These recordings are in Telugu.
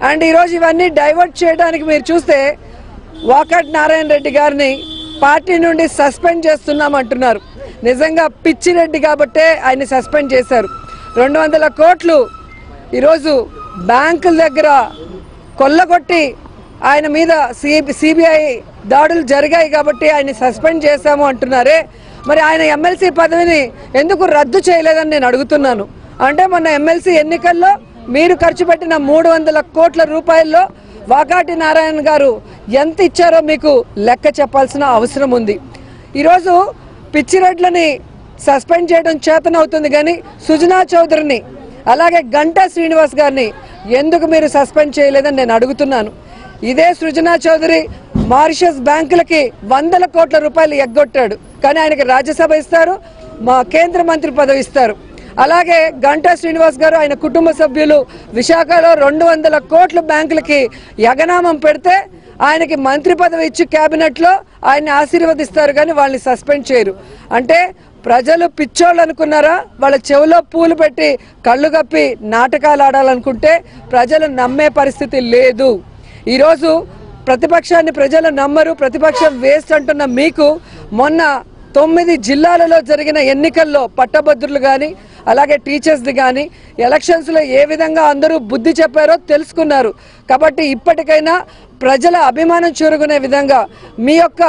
అండ్ ఈరోజు ఇవన్నీ డైవర్ట్ చేయడానికి మీరు చూస్తే వాకాటి నారాయణ రెడ్డి గారిని పార్టీ నుండి సస్పెండ్ చేస్తున్నామంటున్నారు. నిజంగా పిచ్చిరెడ్డి కాబట్టే ఆయన సస్పెండ్ చేశారు. 200 కోట్లు ఈరోజు బ్యాంకుల దగ్గర కొల్లగొట్టి ఆయన మీద సిబిఐ దాడులు జరిగాయి కాబట్టి ఆయన సస్పెండ్ చేశాము అంటున్నారే. మరి ఆయన ఎమ్మెల్సీ పదవిని ఎందుకు రద్దు చేయలేదని నేను అడుగుతున్నాను. అంటే మొన్న ఎమ్మెల్సీ ఎన్నికల్లో మీరు ఖర్చు పెట్టిన 300 కోట్ల రూపాయల్లో వాకాటి నారాయణ గారు ఎంత ఇచ్చారో మీకు లెక్క చెప్పాల్సిన అవసరం ఉంది. ఈరోజు పిచ్చిరెడ్లని సస్పెండ్ చేయడం చేతనవుతుంది, కానీ సుజనా చౌదరిని అలాగే గంటా శ్రీనివాస్ గారిని ఎందుకు మీరు సస్పెండ్ చేయలేదని నేను అడుగుతున్నాను. ఇదే సుజనా చౌదరి మారిషస్ బ్యాంకులకి 100 కోట్ల రూపాయలు ఎగ్గొట్టాడు, కానీ ఆయనకి రాజ్యసభ ఇస్తారు, మా కేంద్ర మంత్రి పదవి ఇస్తారు. అలాగే గంటా శ్రీనివాస్ గారు ఆయన కుటుంబ సభ్యులు విశాఖలో 200 కోట్ల బ్యాంకులకి యగనామం పెడితే ఆయనకి మంత్రి పదవి ఇచ్చి క్యాబినెట్లో ఆయన్ని ఆశీర్వదిస్తారు, కానీ వాళ్ళని సస్పెండ్ చేయరు. అంటే ప్రజలు పిచ్చోళ్ళు అనుకున్నారా? వాళ్ళ చెవిలో పూలు పెట్టి కళ్ళు కప్పి నాటకాలు ఆడాలనుకుంటే ప్రజలు నమ్మే పరిస్థితి లేదు. ఈరోజు ప్రతిపక్షాన్ని ప్రజలు నమ్మరు, ప్రతిపక్షం వేస్ట్ అంటున్న మీకు మొన్న 9 జిల్లాలలో జరిగిన ఎన్నికల్లో పట్టభద్రులు కానీ అలాగే టీచర్స్ది కానీ ఎలక్షన్స్లో ఏ విధంగా అందరూ బుద్ధి చెప్పారో తెలుసుకున్నారు. కాబట్టి ఇప్పటికైనా ప్రజల అభిమానం చూరుకునే విధంగా మీ యొక్క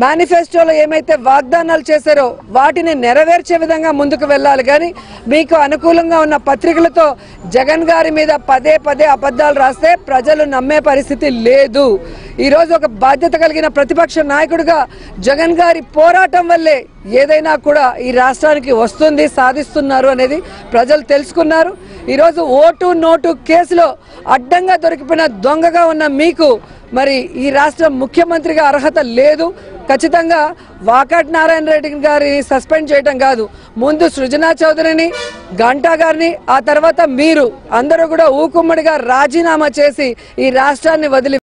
మేనిఫెస్టోలో ఏమైతే వాగ్దానాలు చేశారో వాటిని నెరవేర్చే విధంగా ముందుకు వెళ్ళాలి. కానీ మీకు అనుకూలంగా ఉన్న పత్రికలతో జగన్ గారి మీద పదే అబద్ధాలు రాస్తే ప్రజలు నమ్మే పరిస్థితి లేదు. ఈరోజు ఒక బాధ్యత కలిగిన ప్రతిపక్ష నాయకుడిగా జగన్ గారి పోరాటం వల్లే ఏదైనా కూడా ఈ రాష్ట్రానికి వస్తుంది, సాధిస్తున్నారు అనేది ప్రజలు తెలుసుకున్నారు. ఈరోజు ఓటు నోటు కేసులో అడ్డంగా దొరికిపోయిన దొంగగా ఉన్న మీకు మరి ఈ రాష్ట్ర ముఖ్యమంత్రిగా అర్హత లేదు. ఖచ్చితంగా వాకాటి నారాయణ రెడ్డి గారిని సస్పెండ్ చేయడం కాదు, ముందు సృజనా చౌదరిని గంటా గారిని ఆ తర్వాత మీరు అందరూ కూడా ఊకుమ్మడిగా రాజీనామా చేసి ఈ రాష్ట్రాన్ని వదిలి